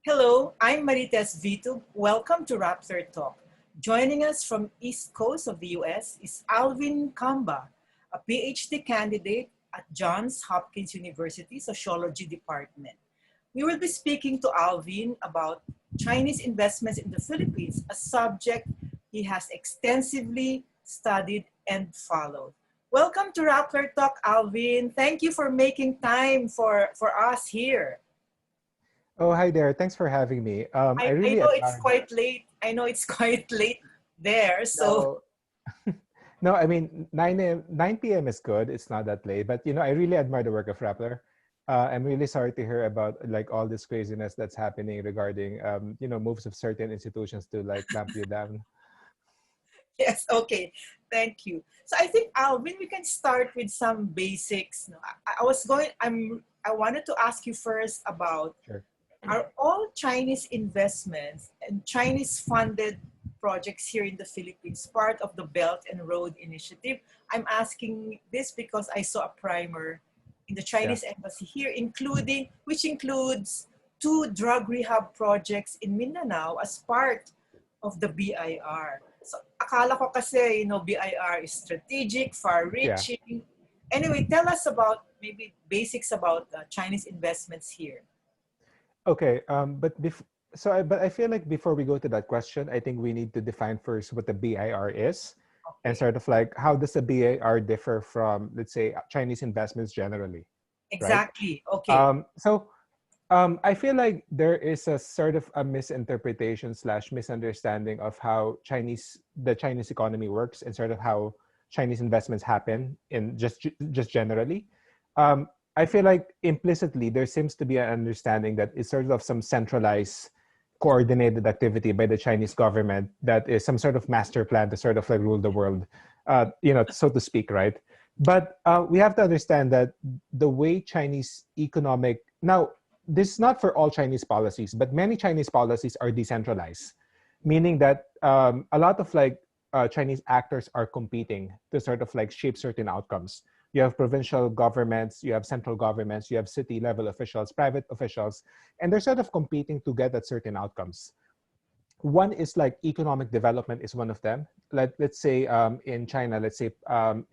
Hello, I'm Marites Vito. Welcome to Rappler Talk. Joining us from East Coast of the US is Alvin Camba, a PhD candidate at Johns Hopkins University Sociology Department. We will be speaking to Alvin about Chinese investments in the Philippines, a subject he has extensively studied and followed. Welcome to Rappler Talk, Alvin. Thank you for making time for us here. Oh, hi there. Thanks for having me. I I really know it's admire. quite late. I know it's quite late there. So No, no. I mean, 9 p.m. is good. It's not that late. But I really admire the work of Rappler. I'm really sorry to hear about like all this craziness that's happening regarding moves of certain institutions to like clamp you down. yes, okay. Thank you. So I think Alvin, we can start with some basics. No, I was going. I wanted to ask you first about Sure. are all Chinese investments and Chinese funded projects here in the Philippines part of the Belt and Road Initiative? I'm asking this because I saw a primer in the Yeah. Chinese embassy here, which includes two drug rehab projects in Mindanao as part of the BIR. So akala ko kasi, BIR is strategic, Yeah. far-reaching. Anyway, tell us about maybe basics about Chinese investments here. Okay. But I feel like before we go to that question, I think we need to define first what the BIR is, and Okay. sort of like how does the BIR differ from, let's say, Chinese investments generally, right? Exactly. Okay. I feel like there is a sort of a misinterpretation slash misunderstanding of how the Chinese economy works and sort of how Chinese investments happen in just generally. I feel like implicitly there seems to be an understanding that it's sort of some centralized, coordinated activity by the Chinese government that is some sort of master plan to sort of like rule the world, so to speak, right? But we have to understand that the way Chinese economic now this is not for all Chinese policies, but many Chinese policies are decentralized, meaning that a lot of like Chinese actors are competing to sort of like shape certain outcomes. You have provincial governments, you have central governments, you have city level officials, private officials, and they're sort of competing to get at certain outcomes. One is like economic development is one of them. Let's say in China, let's say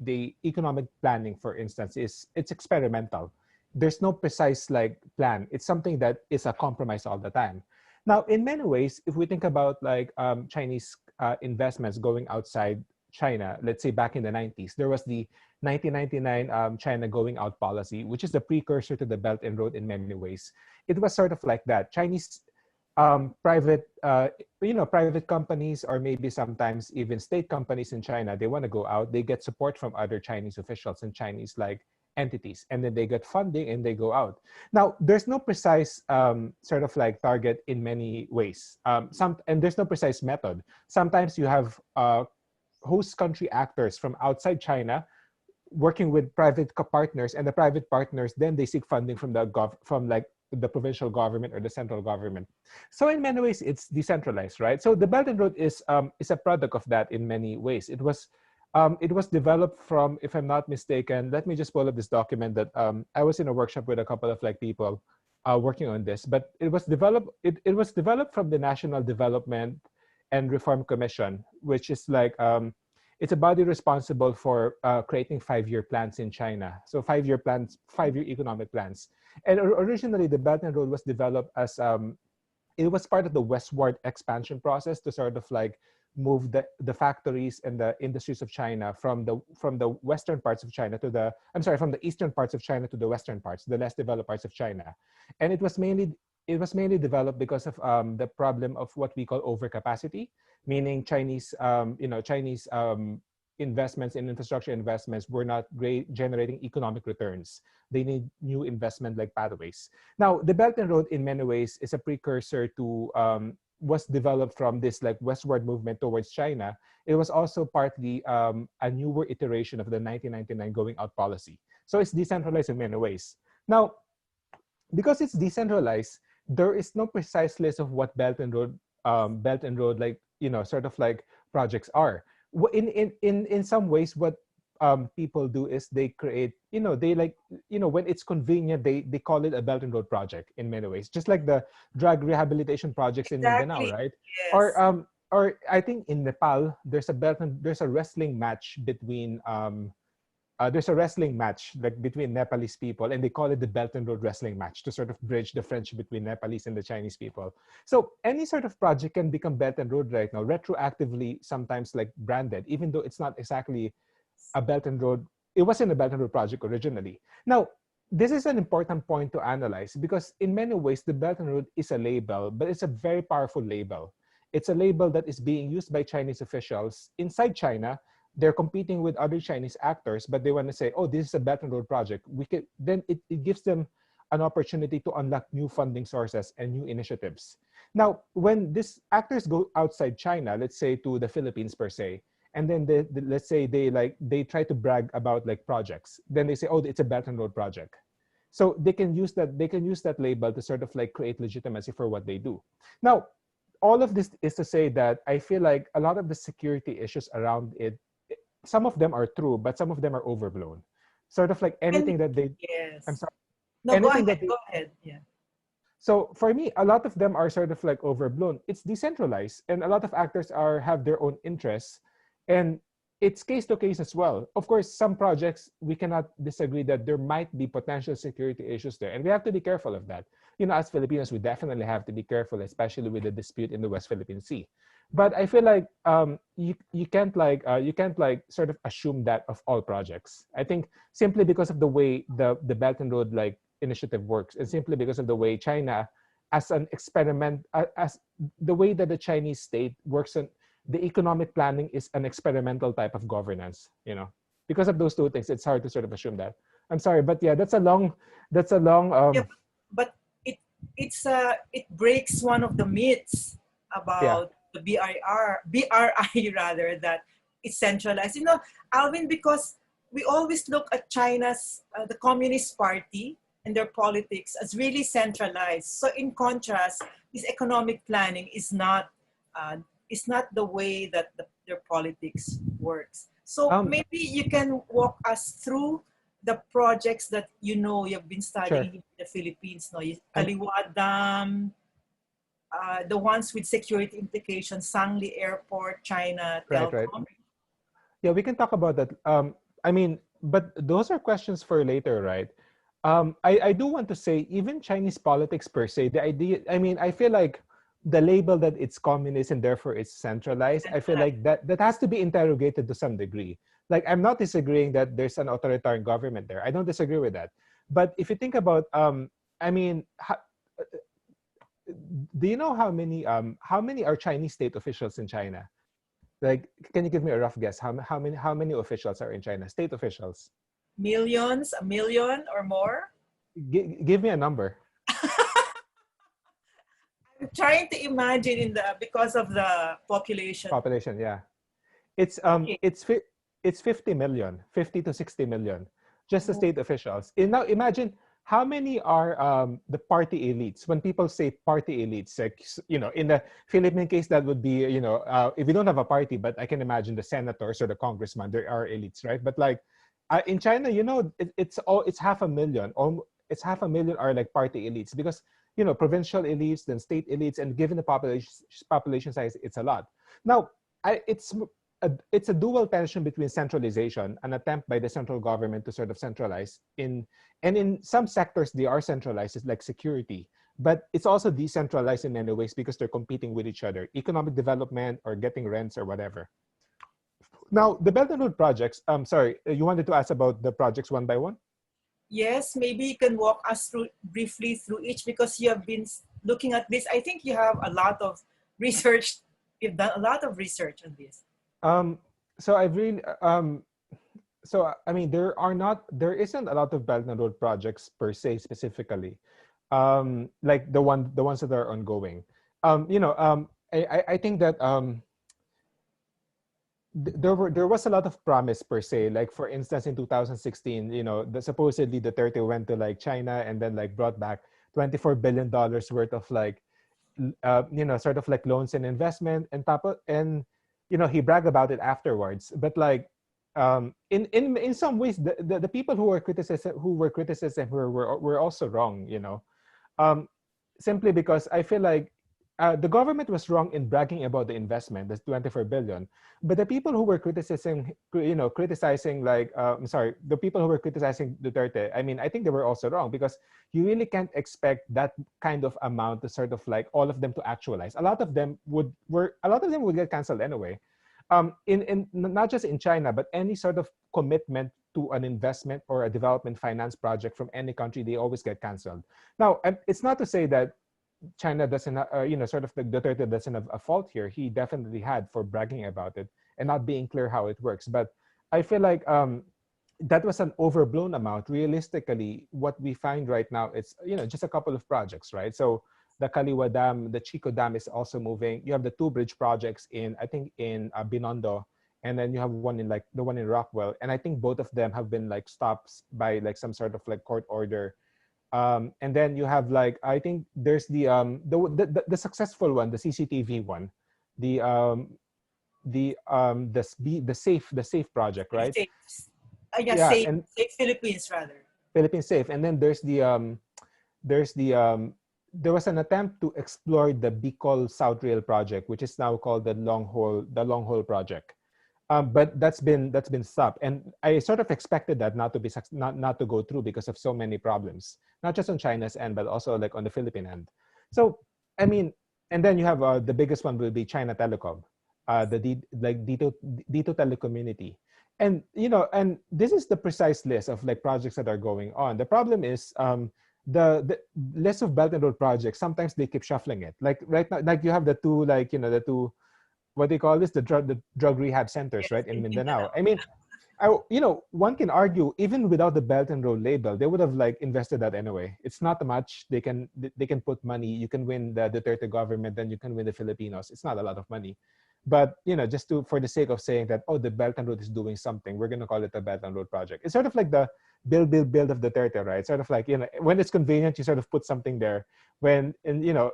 the economic planning, for instance, it's experimental. There's no precise like plan. It's something that is a compromise all the time. Now, in many ways, if we think about like Chinese investments going outside China, let's say back in the 90s, there was the 1999 China going out policy, which is the precursor to the Belt and Road in many ways. It was sort of like that. Chinese private companies or maybe sometimes even state companies in China, they want to go out, they get support from other Chinese officials and Chinese like entities, and then they get funding and they go out. Now there's no precise sort of like target in many ways, and there's no precise method. Sometimes you have host country actors from outside China working with partners, and the private partners then they seek funding from from like the provincial government or the central government. So in many ways it's decentralized, right? So the Belt and Road is a product of that in many ways. It was developed from, if I'm not mistaken, let me just pull up this document that I was in a workshop with a couple of like people working on this, but it was developed from the National Development and Reform Commission, which is like it's a body responsible for creating 5-year plans in China. So 5-year plans, 5-year economic plans. And originally, the Belt and Road was developed as it was part of the westward expansion process to sort of like move the factories and the industries of China from the western parts of China to the from the eastern parts of China to the western parts, the less developed parts of China. And it was mainly developed because of the problem of what we call overcapacity, meaning Chinese investments in infrastructure investments were not great generating economic returns. They need new investment like pathways. Now, the Belt and Road in many ways is a precursor to was developed from this like westward movement towards China. It was also partly a newer iteration of the 1999 going out policy. So it's decentralized in many ways. Now, because it's decentralized, there is no precise list of what Belt and Road like sort of like projects are. In some ways, what people do is they create, they like, when it's convenient, they call it a Belt and Road project in many ways, just like the drug rehabilitation projects in Mindanao, Exactly. right? Yes. Or I think in Nepal, there's a wrestling match between there's a wrestling match like between Nepalese people, and they call it the Belt and Road Wrestling match to sort of bridge the friendship between Nepalese and the Chinese people. So any sort of project can become Belt and Road right now, retroactively sometimes like branded, even though it's not exactly a Belt and Road. It wasn't a Belt and Road project originally. Now, this is an important point to analyze because in many ways the Belt and Road is a label, but it's a very powerful label. It's a label that is being used by Chinese officials inside China. They're competing with other Chinese actors, but they want to say, oh, this is a Belt and Road project. We can then it gives them an opportunity to unlock new funding sources and new initiatives. Now, when these actors go outside China, let's say to the Philippines per se, and then let's say they try to brag about like projects, then they say, oh, it's a Belt and Road project. So they can use that label to sort of like create legitimacy for what they do. Now, all of this is to say that I feel like a lot of the security issues around it, some of them are true, but some of them are overblown. Sort of like And anything that they, I'm yes. sorry, No, go anything ahead. that they, Go ahead. Yeah. so for me, a lot of them are sort of like overblown. It's decentralized, and a lot of actors have their own interests, and it's case to case as well. Of course, some projects we cannot disagree that there might be potential security issues there, and we have to be careful of that. As Filipinos, we definitely have to be careful, especially with the dispute in the West Philippine Sea. But I feel like you can't sort of assume that of all projects. I think simply because of the way the Belt and Road like initiative works, and simply because of the way China, as an experiment, as the way that the Chinese state works on the economic planning is an experimental type of governance. Because of those two things, it's hard to sort of assume that. I'm sorry, but yeah, that's a long. Yeah, but it it breaks one of the myths Yeah, about the BRI rather, that it's centralized. Alvin, because we always look at China's the Communist Party and their politics as really centralized. So in contrast, this economic planning uh, is not the way that their politics works. So um, maybe you can walk us through the projects that you've been sure. studying here in the Philippines, no? I'm Kaliwa Dam, the ones with security implications, Sangli Airport, China right, right. Telecom. Yeah, we can talk about that. I mean, but those are questions for later, right? I do want to say, even Chinese politics per se, the idea, I mean, I feel like the label that it's communist and therefore it's centralized, I feel like that has to be interrogated to some degree. Like, I'm not disagreeing that there's an authoritarian government there. I don't disagree with that. But if you think about, I mean, do you know how many are Chinese state officials in China? Like, can you give me a rough guess? How many officials are in China? State officials. Millions, a million or more. Give me a number. I'm trying to imagine because of the population. Population, yeah. It's um Okay. it's fi- it's 50 million, 50 to 60 million, just the state officials. And now imagine how many are the party elites. When people say party elites, like, in the Philippine case, that would be, if you don't have a party, but I can imagine the senators or the congressman, there are elites, right? But like, in China, it's half a million. It's half a million are like party elites, because provincial elites, then state elites, and given the population size, it's a lot. Now, it's a dual tension between centralization, an attempt by the central government to sort of centralize and in some sectors they are centralized, like security, but it's also decentralized in many ways because they're competing with each other, economic development or getting rents or whatever. Now, the Belt and Road projects, sorry, you wanted to ask about the projects one by one? Yes, maybe you can walk us through briefly through each, because you have been looking at this. I think you have a lot of research. You've done a lot of research on this. Um, so I've really, I mean, there isn't a lot of Belt and Road projects per se specifically, like the ones that are ongoing. I think that there was a lot of promise per se. Like, for instance, in 2016, supposedly Duterte went to like China and then like brought back $24 billion worth of like sort of like loans and investment, and he bragged about it afterwards. But like, in some ways the people who were also wrong, um, simply because I feel like the government was wrong in bragging about the investment, that's 24 billion. But the people who were criticizing, like, I'm sorry, the people who were criticizing Duterte, I mean, I think they were also wrong because you really can't expect that kind of amount to sort of like all of them to actualize. A lot of them would get canceled anyway. In not just in China, but any sort of commitment to an investment or a development finance project from any country, they always get canceled. Now, it's not to say that China doesn't, sort of the Duterte doesn't have a fault here. He definitely had for bragging about it and not being clear how it works. But I feel like that was an overblown amount. Realistically, what we find right now, it's just a couple of projects, right? So the Kaliwa Dam, the Chico Dam is also moving. You have the two bridge projects in, I think, in Binondo, and then you have one in like the one in Rockwell, and I think both of them have been like stopped by like some sort of like court order. And then you have like, I think there's the successful one, the CCTV one, the the safe project, right? Safe, yeah, Yeah, safe, and safe Philippines rather. Philippine Safe. And then there's the there was an attempt to explore the Bicol South Rail project, which is now called the Long Hole project. But that's been stopped, and I sort of expected that not to go through because of so many problems, not just on China's end, but also like on the Philippine end. So I mean, and then you have the biggest one will be China Telecom, like Dito Telecommunity, and this is the precise list of like projects that are going on. The problem is the list of Belt and Road projects. Sometimes they keep shuffling it. Like right now, like you have the two, what they call this, the drug rehab centers, Yes, right, in in Mindanao. Mindanao. I mean, one can argue even without the Belt and Road label, they would have like invested that anyway. It's not much. They can put money. You can win the Duterte government, then you can win the Filipinos. It's not a lot of money, but just to for the sake of saying that, oh, the Belt and Road is doing something, we're gonna call it the Belt and Road project. It's sort of like the build of Duterte, right? Sort of like, when it's convenient, you sort of put something there. And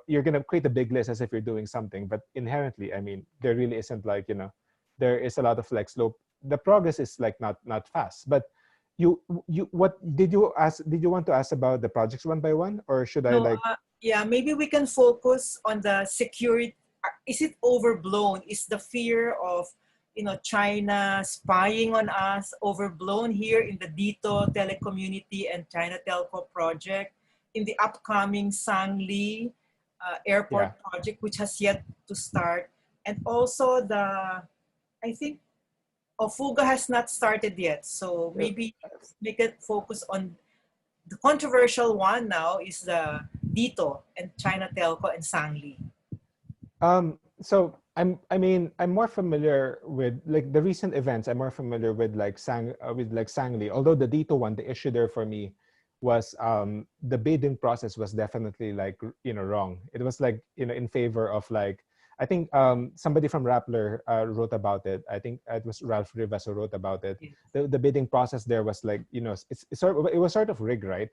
you're gonna create a big list as if you're doing something, but inherently, I mean, there really isn't like, there is a lot of like slope. The progress is like not fast. But what did you want to ask about the projects one by one, or should I No, like? yeah, maybe we can focus on the security. Is it overblown? Is the fear of, China spying on us overblown here in the Dito Telecommunity and China Telco project, in the upcoming Sangli Yeah. airport project, which has yet to start, and also I think Fuga has not started yet. So Uh, maybe we could focus on the controversial one now is the Dito and China Telco and Sangli. So I'm more familiar with like the recent events. I'm more familiar with like Sangli. Although the Dito one, the issue there for me was the bidding process was definitely like wrong. It was like in favor of like, I think somebody from Rappler wrote about it. I think it was Ralph Rivas who wrote about it. Yes. The bidding process there was like, it was sort of rigged, right?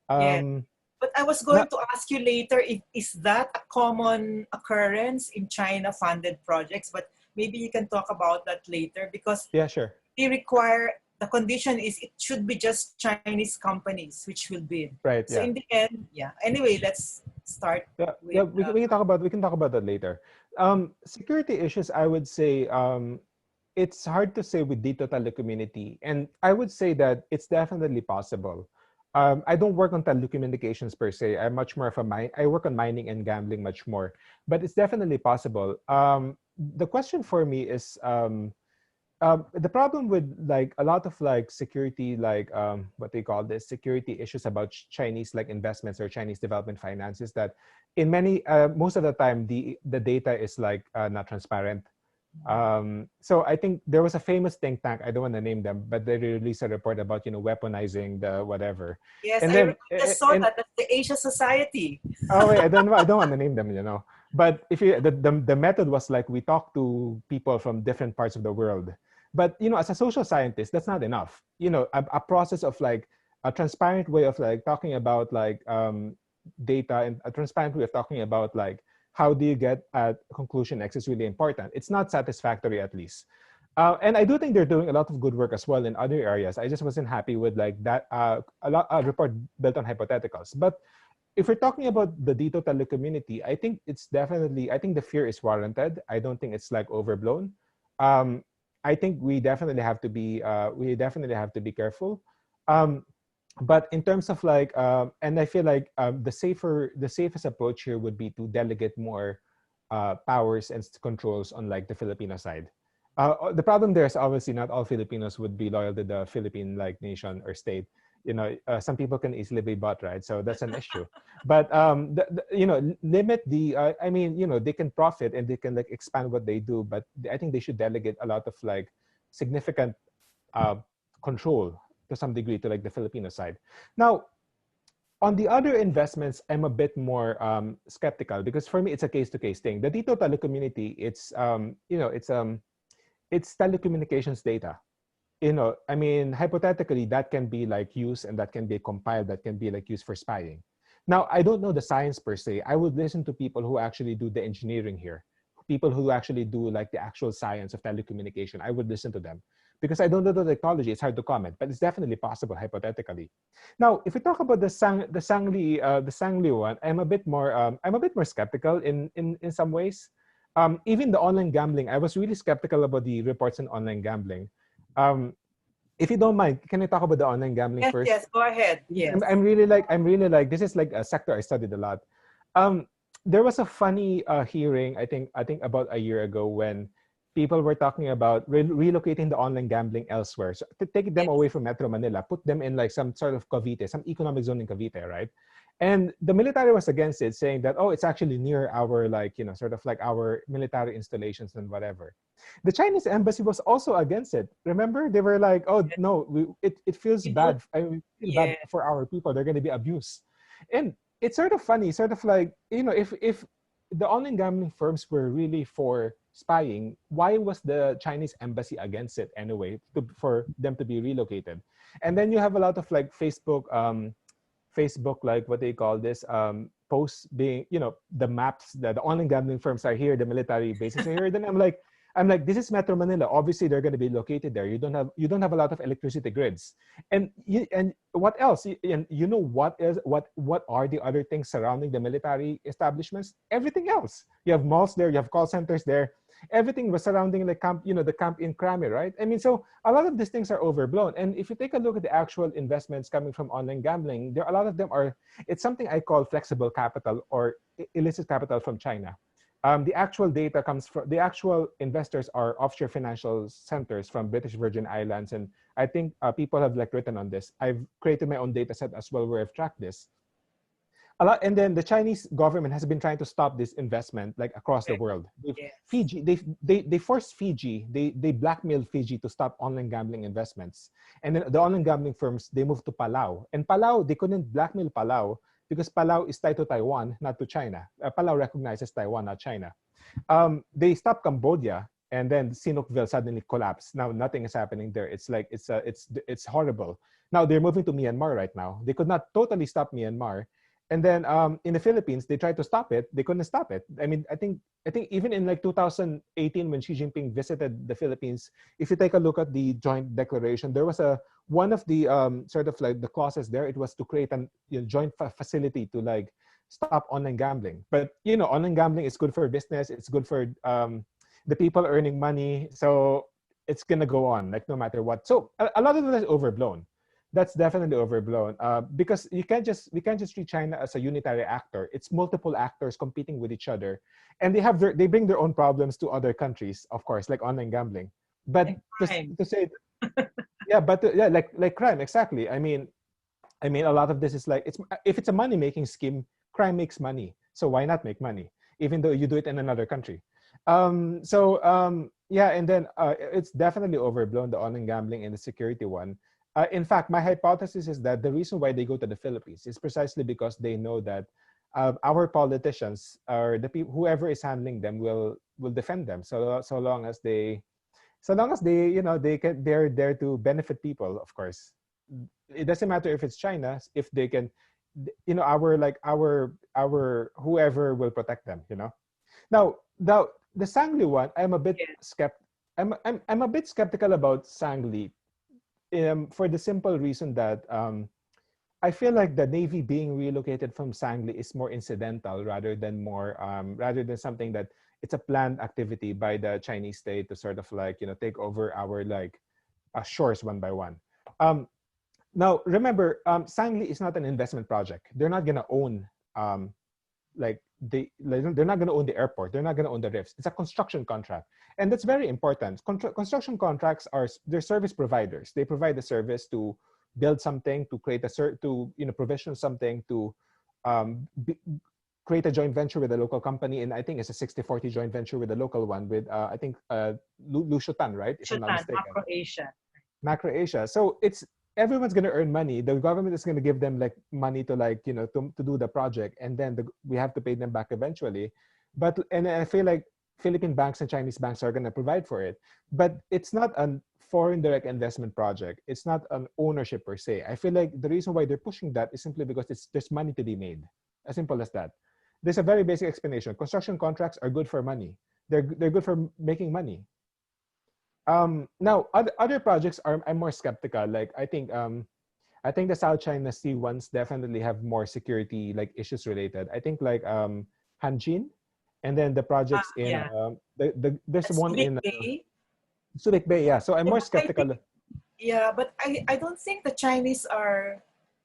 Yes. Um, But I was going not to ask you later if is that a common occurrence in China funded projects, but maybe you can talk about that later because Yeah, sure. they require the condition is it should be just Chinese companies which will bid. Right. So Yeah. in the end, yeah. Anyway, let's start Yeah, with we can talk about that later. Security issues, I would say, it's hard to say with Dito Telecommunity, and I would say that it's definitely possible. I don't work on telecommunications per se. I'm much more of a mine. I work on mining and gambling much more, but it's definitely possible. The question for me is, the problem with like a lot of like security, like what they call this security issues about Chinese like investments or Chinese development finance is that in many most of the time the data is like not transparent. So I think there was a famous think tank, I don't want to name them, but they released a report about weaponizing the whatever. yes, And I then just saw and that. That's the Asia Society. oh wait, I don't want to name them, but if you the method was like we talk to people from different parts of the world. But as a social scientist, that's not enough. A process of like a transparent way of like talking about like data, and a transparent way of talking about like how do you get at conclusion X is really important. It's not satisfactory, at least. And I do think they're doing a lot of good work as well in other areas. I just wasn't happy with like that a report built on hypotheticals. But if we're talking about the Dito telecommunity, I think it's definitely, I think the fear is warranted. I don't think it's like overblown. Um, I think we definitely have to be careful. Um, but in terms of like, and I feel like the safest approach here would be to delegate more powers and controls on like the Filipino side. The problem there is obviously not all Filipinos would be loyal to the Philippine like nation or state. Some people can easily be bought, right? So that's an issue. But limit the. I mean, they can profit and they can like expand what they do, but I think they should delegate a lot of like significant uh, control to some degree to like the Filipino side. Now, on the other investments, I'm a bit more skeptical because for me it's a case-to-case thing. The Dito telecommunity, it's telecommunications data. I mean, hypothetically, that can be like used and that can be compiled, that can be like used for spying. Now, I don't know the science per se. I would listen to people who actually do the engineering here, people who actually do like the actual science of telecommunication. I would listen to them because I don't know the technology. It's hard to comment, but it's definitely possible hypothetically. Now, if we talk about the Sangli one, I'm a bit more skeptical in some ways. Even the online gambling, I was really skeptical about the reports on online gambling. Um, if you don't mind, can I talk about the online gambling Yes, first? yes, go ahead. I'm, Yes. I'm really like I'm really like this is like a sector I studied a lot. Um, there was a funny hearing I think about a year ago when people were talking about relocating the online gambling elsewhere. So to take them Yes. away from Metro Manila, put them in like some sort of Cavite, some economic zone in Cavite, right? And the military was against it, saying that, oh, it's actually near our like sort of like our military installations and whatever. The Chinese embassy was also against it. Remember, they were like, "Oh no, it feels We don't. bad. I feel bad Yeah. for our people. They're going to be abused." And it's sort of funny, sort of like if the online gambling firms were really for spying, why was the Chinese embassy against it anyway? For them to be relocated, and then you have a lot of like Facebook, like what they call this, posts being, the maps that the online gambling firms are here, the military bases are here. Then I'm like, this is Metro Manila. Obviously, they're going to be located there. You don't have a lot of electricity grids, and what else? And what are the other things surrounding the military establishments? Everything else. You have malls there. You have call centers there. Everything was surrounding the camp. The camp in Krami, right? I mean, so a lot of these things are overblown. And if you take a look at the actual investments coming from online gambling, a lot of them are. It's something I call flexible capital or illicit capital from China. The actual data comes from the actual investors are offshore financial centers from British Virgin Islands, and I think people have like written on this. I've created my own data set as well where I've tracked this a lot. And then the Chinese government has been trying to stop this investment like across the Correct. world. Yes. Fiji, they forced Fiji, they blackmailed Fiji to stop online gambling investments. And then the online gambling firms, they moved to Palau. And Palau, they couldn't blackmail Palau because Palau is tied to Taiwan, not to China. Palau recognizes Taiwan, not China. They stopped Cambodia, and then Sinukville suddenly collapsed. Now nothing is happening there. It's like it's horrible. Now they're moving to Myanmar right now. They could not totally stop Myanmar, and then in the Philippines they tried to stop it. They couldn't stop it. I mean, I think even in like 2018 when Xi Jinping visited the Philippines, if you take a look at the joint declaration, there was a one of the sort of like the clauses there. It was to create an joint facility to like stop online gambling. But online gambling is good for business. It's good for the people earning money. So it's gonna go on like no matter what. So a lot of that is overblown. That's definitely overblown because we can't just treat China as a unitary actor. It's multiple actors competing with each other, and they bring their own problems to other countries, of course, like online gambling. But Like just crime. to say, yeah, but yeah, like crime, exactly. I mean, a lot of this is like if it's a money making scheme, crime makes money. So why not make money, even though you do it in another country? Yeah, and then it's definitely overblown, the online gambling and the security one. In fact, my hypothesis is that the reason why they go to the Philippines is precisely because they know that our politicians or the people, whoever is handling them, will defend them. So long as they they're there to benefit people, of course. It doesn't matter if it's China, if they can, our whoever will protect them. Now the Sangli one, I'm a bit Yes. I'm a bit skeptical about Sangli, for the simple reason that I feel like the Navy being relocated from Sangli is more incidental rather than something that it's a planned activity by the Chinese state to sort of like, take over our like shores one by one. Um, Now, remember, Sangli is not an investment project. They're not gonna own they're not gonna own the airport. They're not gonna own the rifts. It's a construction contract, and that's very important. Construction contracts are they're service providers. They provide the service to build something, to create to provision something, to um, be, create a joint venture with a local company, and I think it's a 60-40 joint venture with a local one with I think Lu Shutan, right? If I'm not Shutan, mistaken. Macro Asia. Macro Asia. So it's everyone's going to earn money. The government is going to give them like money to like to do the project, and then we have to pay them back eventually. But and I feel like Philippine banks and Chinese banks are going to provide for it. But it's not a foreign direct investment project. It's not an ownership per se. I feel like the reason why they're pushing that is simply because there's money to be made. As simple as that. There's a very basic explanation. Construction contracts are good for money. They're good for making money. Now, other projects I'm more skeptical. Like I think the South China Sea ones definitely have more security like issues related. I think like Hanjin, and then the projects in Yeah, there's that's one Subic in Bay. Subic Bay. Yeah, so I'm Yeah, more but I think, skeptical. yeah, but I don't think the Chinese are,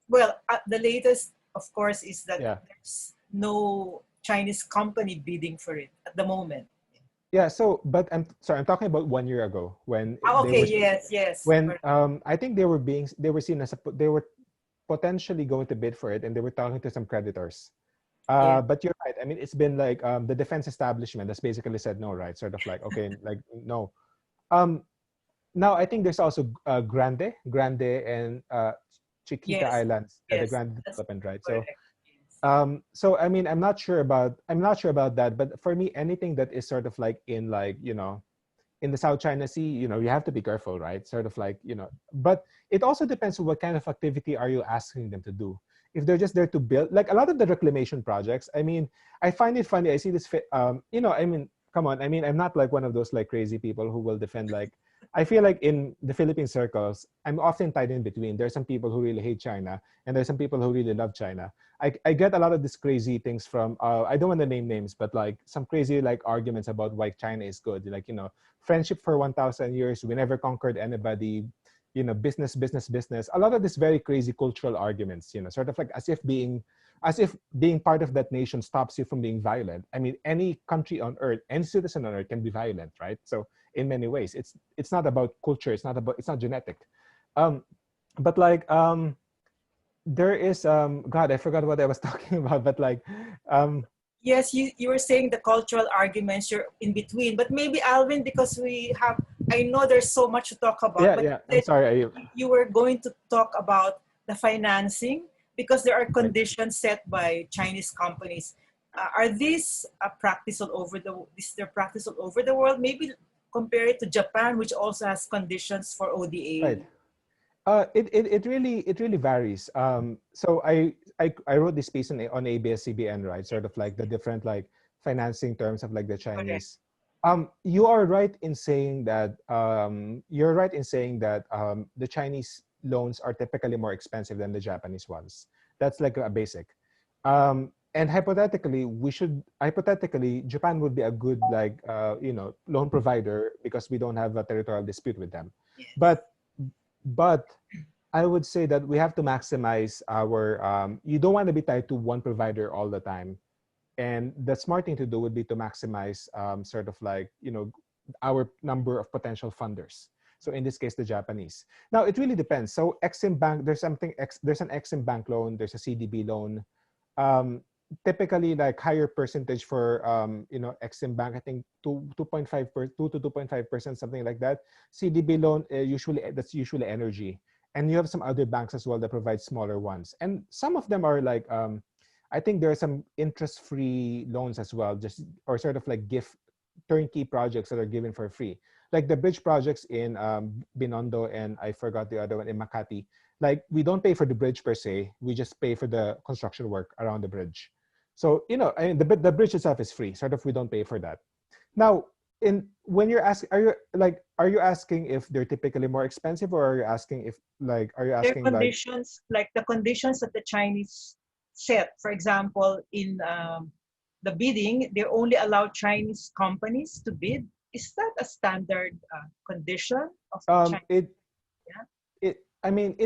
well, the latest, of course, is that Yeah, there's no Chinese company bidding for it at the moment. yeah. So, but I'm sorry, I'm talking about 1 year ago when Ah, okay, yes, yes. when I think they were seen as they were potentially going to bid for it, and they were talking to some creditors. Yeah. But you're right. I mean, it's been like the defense establishment has basically said no, right? Sort of like, okay, like no. Um, Now I think there's also Grande, and Chiquita Yes, Islands, the yes, Grande that's development, right? So, correct. Yes. I mean, I'm not sure about that. But for me, anything that is sort of like in like in the South China Sea, you have to be careful, right? Sort of like, but it also depends on what kind of activity are you asking them to do. If they're just there to build, like a lot of the reclamation projects, I mean, I find it funny. I see this, I mean, come on. I mean, I'm not like one of those like crazy people who will defend like, I feel like in the Philippine circles, I'm often tied in between. There's some people who really hate China, and there's some people who really love China. I get a lot of these crazy things from, I don't want to name names, but like some crazy like arguments about why China is good. Like, friendship for 1,000 years. We never conquered anybody. Business, business, business. A lot of these very crazy cultural arguments. Sort of like as if being part of that nation stops you from being violent. I mean, any country on earth, any citizen on earth can be violent, right? So in many ways, it's not about culture. It's not genetic. Um, but like there is God, I forgot what I was talking about. But like um, Yes, you were saying the cultural arguments, you're in between. But maybe, Alvin, because I know there's so much to talk about, yeah, but yeah. I'm sorry. you were going to talk about the financing because there are Right. conditions set by Chinese companies. Are these a practice all over is their practice all over the world? Maybe compare it to Japan, which also has conditions for Right. ODA. It really varies. So I wrote this piece on ABS-CBN, right? Sort of like the different like financing terms of like the Correct. Chinese. You are right in saying that the Chinese loans are typically more expensive than the Japanese ones. That's like a basic. And hypothetically, Japan would be a good like loan provider because we don't have a territorial dispute with them. Yes. But but I would say that we have to maximize our. You don't want to be tied to one provider all the time, and the smart thing to do would be to maximize sort of like our number of potential funders. So in this case, the Japanese. Now it really depends. So Exim Bank, there's an Exim Bank loan, there's a CDB loan. Um, Typically, like higher percentage for Exim Bank, I think 2 to 2.5%, something like that. CDB loan that's usually energy, and you have some other banks as well that provide smaller ones, and some of them are like I think there are some interest-free loans as well, just or sort of like gift turnkey projects that are given for free, like the bridge projects in Binondo, and I forgot the other one in Makati. Like we don't pay for the bridge per se, we just pay for the construction work around the bridge. So I mean, the bridge itself is free. Sort of, we don't pay for that. Now, in when you're asking, are you asking if they're typically more expensive, or are you asking if are you Their asking like conditions, like the conditions that the Chinese set. For example, in the bidding, they only allow Chinese companies to bid. Is that a standard condition of China? it Yeah. I mean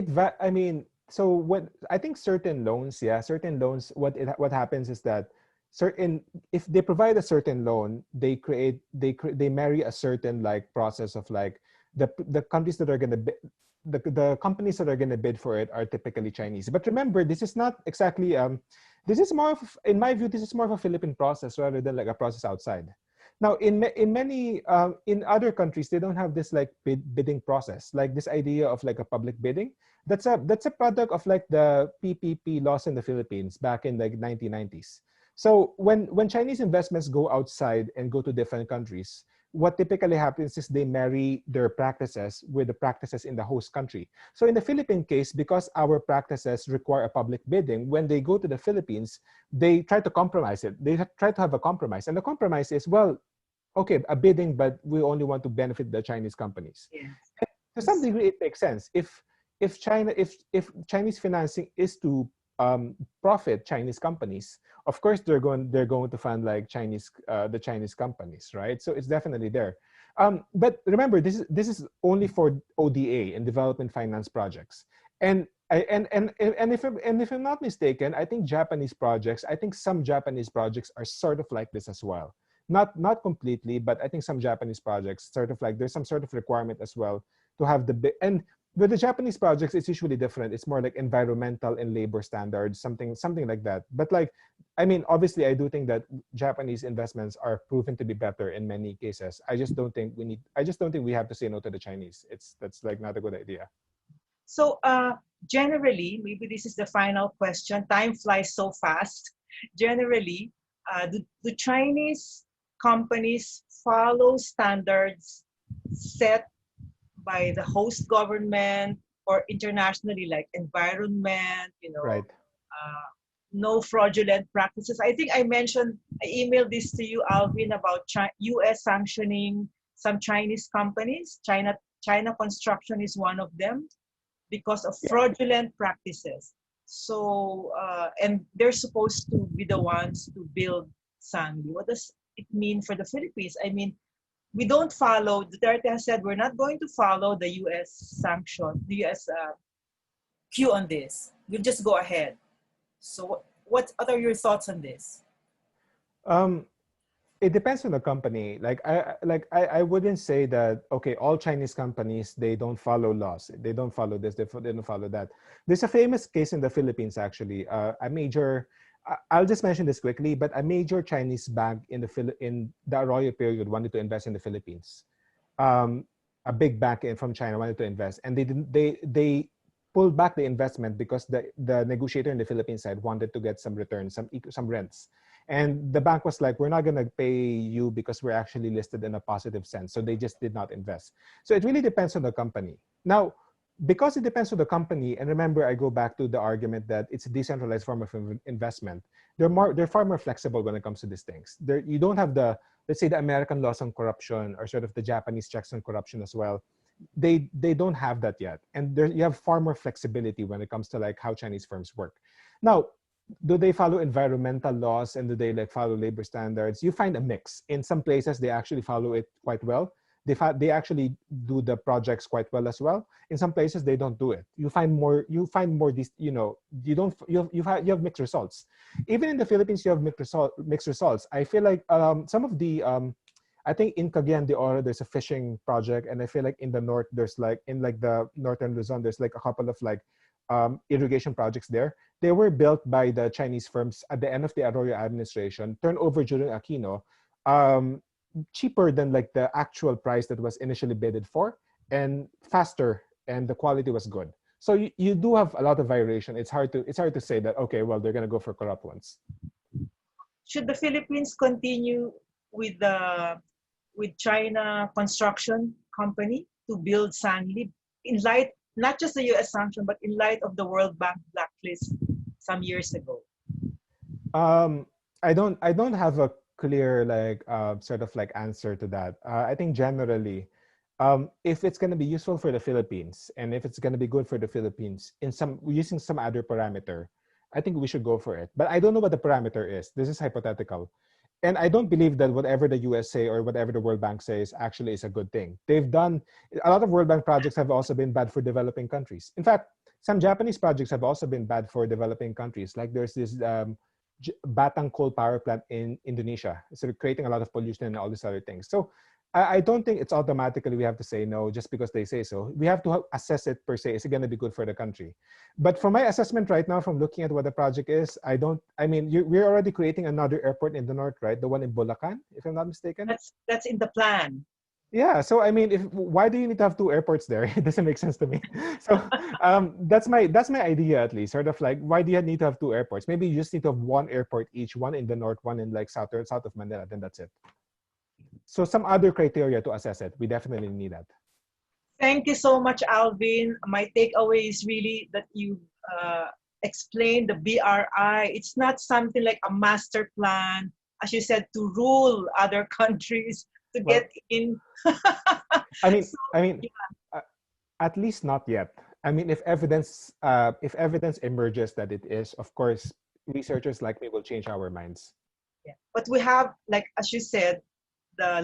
I mean, so what I think certain loans, yeah, certain loans, what happens is that certain, if they provide a certain loan, they marry a certain like process of like the countries that are going to the companies that are going to bid for it are typically Chinese. But remember, this is not exactly this is more of, in my view, this is more of a Philippine process rather than like a process outside. Now, in many in other countries, they don't have this like bidding process, like this idea of like a public bidding. That's a product of like the PPP laws in the Philippines back in like 1990s. So when Chinese investments go outside and go to different countries, what typically happens is they marry their practices with the practices in the host country. So in the Philippine case, because our practices require a public bidding, when they go to the Philippines, they try to compromise it. They try to have a compromise. And the compromise is, well, okay, a bidding, but we only want to benefit the Chinese companies. To some Yes. degree, it makes sense. If Chinese financing is to profit Chinese companies, of course they're going to fund like the Chinese companies, right? So it's definitely there. But remember, this is only for ODA and development finance projects. And if I'm not mistaken, I think some Japanese projects are sort of like this as well. Not completely, but I think some Japanese projects sort of like there's some sort of requirement as well to have and with the Japanese projects, it's usually different. It's more like environmental and labor standards, something like that. But like, I mean, obviously, I do think that Japanese investments are proven to be better in many cases. I just don't think we have to say no to the Chinese. That's like not a good idea. So generally, maybe this is the final question. Time flies so fast. Generally, do Chinese companies follow standards set by the host government or internationally, like environment, Right. no fraudulent practices? I think I emailed this to you, Alvin, about US sanctioning some Chinese companies. China Construction is one of them because of Yeah. fraudulent practices. So, and they're supposed to be the ones to build Sanli. What does it mean for the Philippines? I mean, we don't follow, Duterte has said we're not going to follow the US sanction, the US cue on this. We'll just go ahead. So, what are your thoughts on this? Um, it depends on the company. I wouldn't say that okay, all Chinese companies they don't follow laws. They don't follow this. They don't follow that. There's a famous case in the Philippines actually. A major. I'll just mention this quickly, but a major Chinese bank in the Arroyo period wanted to invest in the Philippines. Um, a big bank from China wanted to invest, and they didn't. They pulled back the investment because the negotiator in the Philippines side wanted to get some returns, some rents. And the bank was like, we're not going to pay you because we're actually listed in a positive sense. So they just did not invest. So it really depends on the company. Now, because it depends on the company, and remember, I go back to the argument that it's a decentralized form of investment. They're far more flexible when it comes to these things. You don't have let's say the American laws on corruption or sort of the Japanese checks on corruption as well. They don't have that yet, and you have far more flexibility when it comes to like how Chinese firms work. Now, do they follow environmental laws and do they like follow labor standards? You find a mix. In some places, they actually follow it quite well. They actually do the projects quite well as well. In some places, they don't do it. You find more this. You don't. You have mixed results. Even in the Philippines, you have mixed results. I feel like some of the I think in Cagayan de Oro there's a fishing project, and I feel like in the north there's like in like the northern Luzon there's like a couple of like irrigation projects there. They were built by the Chinese firms at the end of the Arroyo administration, turned over during Aquino, um, cheaper than like the actual price that was initially bidded for, and faster, and the quality was good. So you do have a lot of variation. It's hard to say that okay, well they're gonna go for corrupt ones. Should the Philippines continue with the with China Construction Company to build Sanli in light not just the U.S. sanction, but in light of the World Bank blacklist some years ago? Um, I don't have a clear like sort of like answer to that. I think generally, if it's going to be useful for the Philippines and if it's going to be good for the Philippines in some using some other parameter, I think we should go for it. But I don't know what the parameter is. This is hypothetical. And I don't believe that whatever the US say or whatever the World Bank says actually is a good thing. They've done a lot of World Bank projects have also been bad for developing countries. In fact, some Japanese projects have also been bad for developing countries. Like there's this Batang coal power plant in Indonesia, so creating a lot of pollution and all these other things. So I don't think it's automatically we have to say no just because they say so. We have to assess it per se. Is it going to be good for the country? But from my assessment right now, from looking at what the project is, I don't. I mean, we're already creating another airport in the north, right? The one in Bulacan, if I'm not mistaken. That's in the plan. Yeah. So I mean, if why do you need to have two airports there? It doesn't make sense to me. So that's my idea at least. Sort of like why do you need to have two airports? Maybe you just need to have one airport each, one in the north, one in like south of Manila. Then that's it. So some other criteria to assess it. We definitely need that. Thank you so much, Alvin. My takeaway is really that you explained the BRI. It's not something like a master plan, as you said, to rule other countries to Well, get in. I mean, So, I mean, yeah, uh, at least not yet. I mean, if evidence emerges that it is, of course, researchers like me will change our minds. yeah. But we have, like as you said, our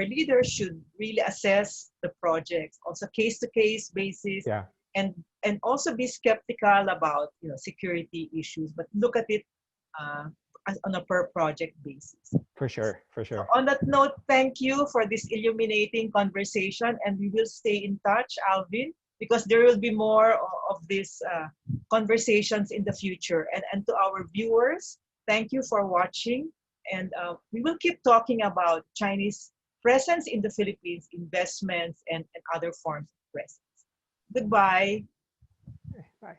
leaders should really assess the projects, also case to case basis, Yeah, and also be skeptical about security issues, but look at it uh, on a per project basis. for sure, for So sure. on that note, thank you for this illuminating conversation, and we will stay in touch, Alvin, because there will be more of these conversations in the future. And to our viewers, thank you for watching, and we will keep talking about Chinese presence in the Philippines, investments, and other forms of presence. Goodbye. Bye.